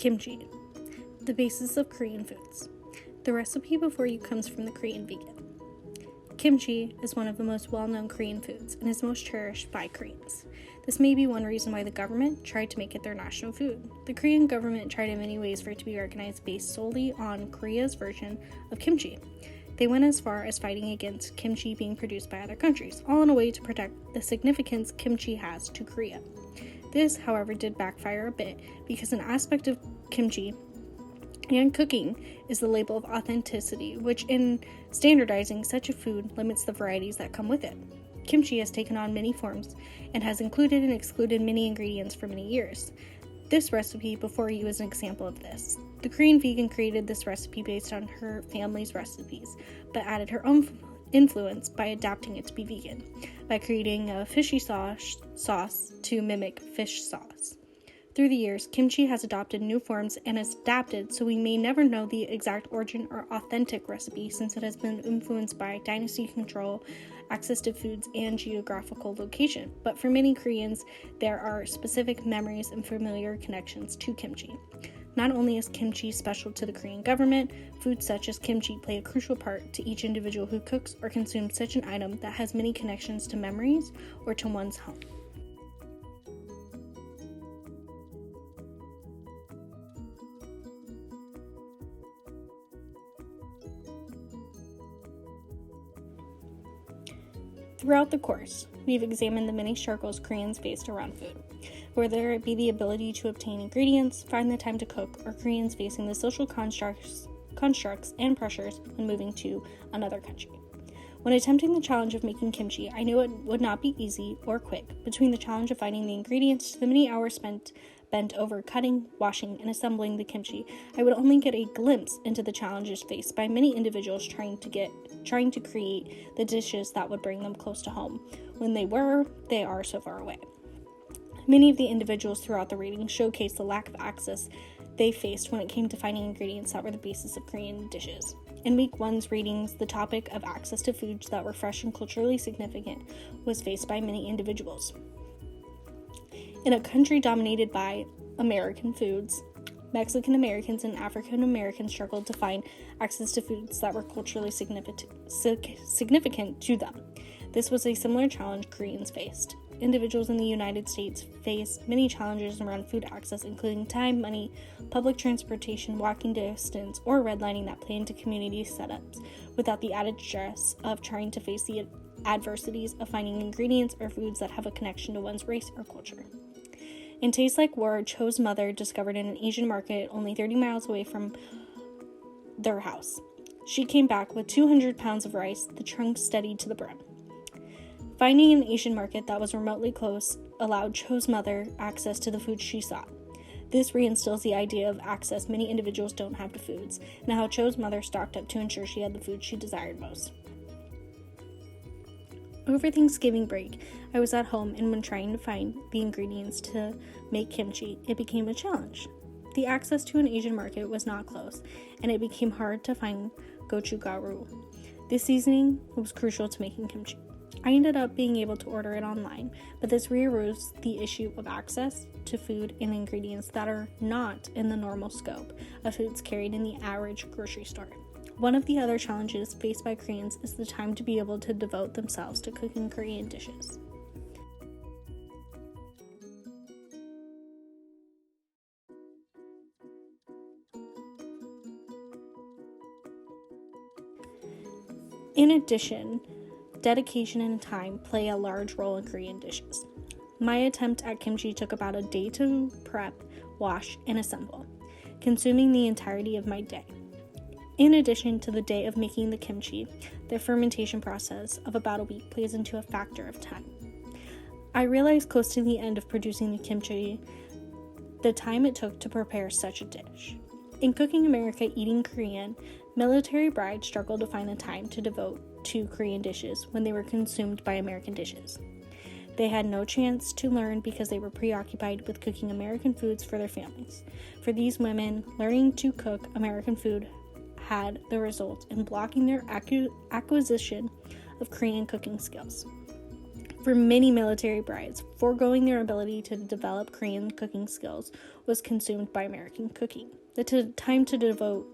Kimchi, the basis of Korean foods. The recipe before you comes from the Korean vegan. Kimchi is one of the most well-known Korean foods and is most cherished by Koreans. This may be one reason why the government tried to make it their national food. The Korean government tried in many ways for it to be recognized based solely on Korea's version of kimchi. They went as far as fighting against kimchi being produced by other countries, all in a way to protect the significance kimchi has to Korea. This, however, did backfire a bit because an aspect of kimchi and cooking is the label of authenticity, which in standardizing such a food limits the varieties that come with it. Kimchi has taken on many forms and has included and excluded many ingredients for many years. This recipe before you is an example of this. The Korean vegan created this recipe based on her family's recipes, but added her own influence by adapting it to be vegan, by creating a fishy sauce to mimic fish sauce. Through the years, kimchi has adopted new forms and is adapted, so we may never know the exact origin or authentic recipe since it has been influenced by dynasty control, access to foods, and geographical location. But for many Koreans, there are specific memories and familiar connections to kimchi. Not only is kimchi special to the Korean government, foods such as kimchi play a crucial part to each individual who cooks or consumes such an item that has many connections to memories or to one's home. Throughout the course, we've examined the many struggles Koreans faced around food, whether it be the ability to obtain ingredients, find the time to cook, or Koreans facing the social constructs and pressures when moving to another country. When attempting the challenge of making kimchi, I knew it would not be easy or quick. Between the challenge of finding the ingredients to the many hours spent bent over cutting, washing, and assembling the kimchi, I would only get a glimpse into the challenges faced by many individuals trying to create the dishes that would bring them close to home when they are so far away. Many of the individuals throughout the reading showcased the lack of access they faced when it came to finding ingredients that were the basis of Korean dishes. In week 1's readings, the topic of access to foods that were fresh and culturally significant was faced by many individuals. In a country dominated by American foods, Mexican Americans and African Americans struggled to find access to foods that were culturally significant to them. This was a similar challenge Koreans faced. Individuals in the United States face many challenges around food access, including time, money, public transportation, walking distance, or redlining that play into community setups, without the added stress of trying to face the adversities of finding ingredients or foods that have a connection to one's race or culture. In Taste Like War, Cho's mother discovered in an Asian market only 30 miles away from their house. She came back with 200 pounds of rice, the trunk steadied to the brim. Finding an Asian market that was remotely close allowed Cho's mother access to the food she sought. This reinstills the idea of access many individuals don't have to foods, and how Cho's mother stocked up to ensure she had the food she desired most. Over Thanksgiving break, I was at home, and when trying to find the ingredients to make kimchi, it became a challenge. The access to an Asian market was not close, and it became hard to find gochugaru. This seasoning was crucial to making kimchi. I ended up being able to order it online, but this rearose the issue of access to food and ingredients that are not in the normal scope of foods carried in the average grocery store. One of the other challenges faced by Koreans is the time to be able to devote themselves to cooking Korean dishes. In addition, dedication and time play a large role in Korean dishes. My attempt at kimchi took about a day to prep, wash, and assemble, consuming the entirety of my day. In addition to the day of making the kimchi, the fermentation process of about a week plays into a factor of time. I realized close to the end of producing the kimchi the time it took to prepare such a dish. In Cooking America, Eating Korean, military brides struggled to find the time to devote to Korean dishes when they were consumed by American dishes. They had no chance to learn because they were preoccupied with cooking American foods for their families. For these women, learning to cook American food had the result in blocking their acquisition of Korean cooking skills. For many military brides, foregoing their ability to develop Korean cooking skills was consumed by American cooking. The time to devote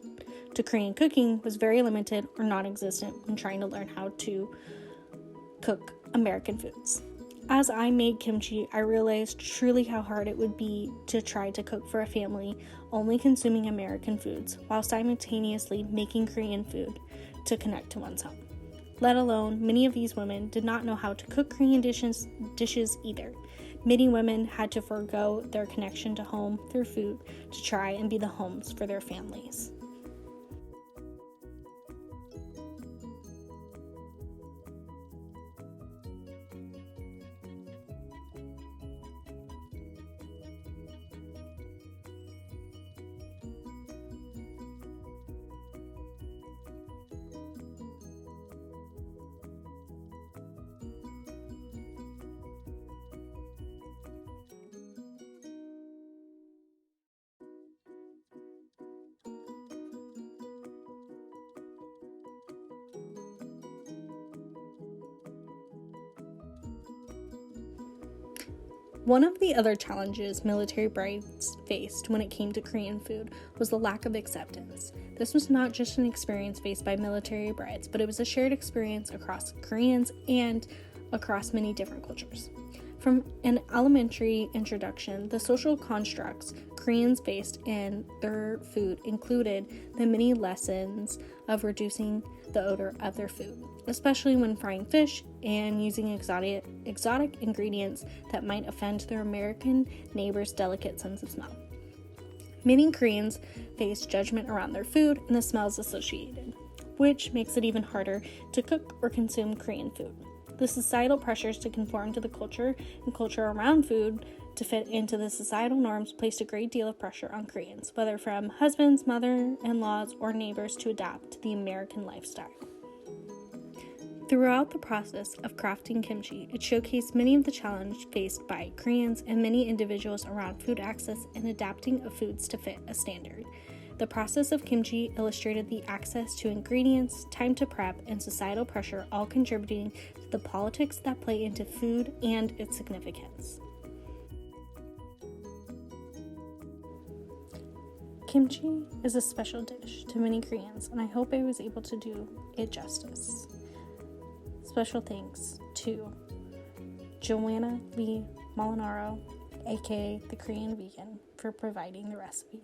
to Korean cooking was very limited or non-existent when trying to learn how to cook American foods. As I made kimchi, I realized truly how hard it would be to try to cook for a family only consuming American foods while simultaneously making Korean food to connect to one's home. Let alone, many of these women did not know how to cook Korean dishes either. Many women had to forego their connection to home through food to try and be the homes for their families. One of the other challenges military brides faced when it came to Korean food was the lack of acceptance. This was not just an experience faced by military brides, but it was a shared experience across Koreans and across many different cultures. From an elementary introduction, the social constructs Koreans faced in their food included the many lessons of reducing the odor of their food, especially when frying fish and using exotic ingredients that might offend their American neighbors' delicate sense of smell. Many Koreans face judgment around their food and the smells associated, which makes it even harder to cook or consume Korean food. The societal pressures to conform to the culture and culture around food to fit into the societal norms placed a great deal of pressure on Koreans, whether from husbands, mother-in-laws, or neighbors, to adapt to the American lifestyle. Throughout the process of crafting kimchi, it showcased many of the challenges faced by Koreans and many individuals around food access and adapting of foods to fit a standard. The process of kimchi illustrated the access to ingredients, time to prep, and societal pressure all contributing to the politics that play into food and its significance. Kimchi is a special dish to many Koreans, and I hope I was able to do it justice. Special thanks to Joanna Lee Molinaro, aka the Korean Vegan, for providing the recipe.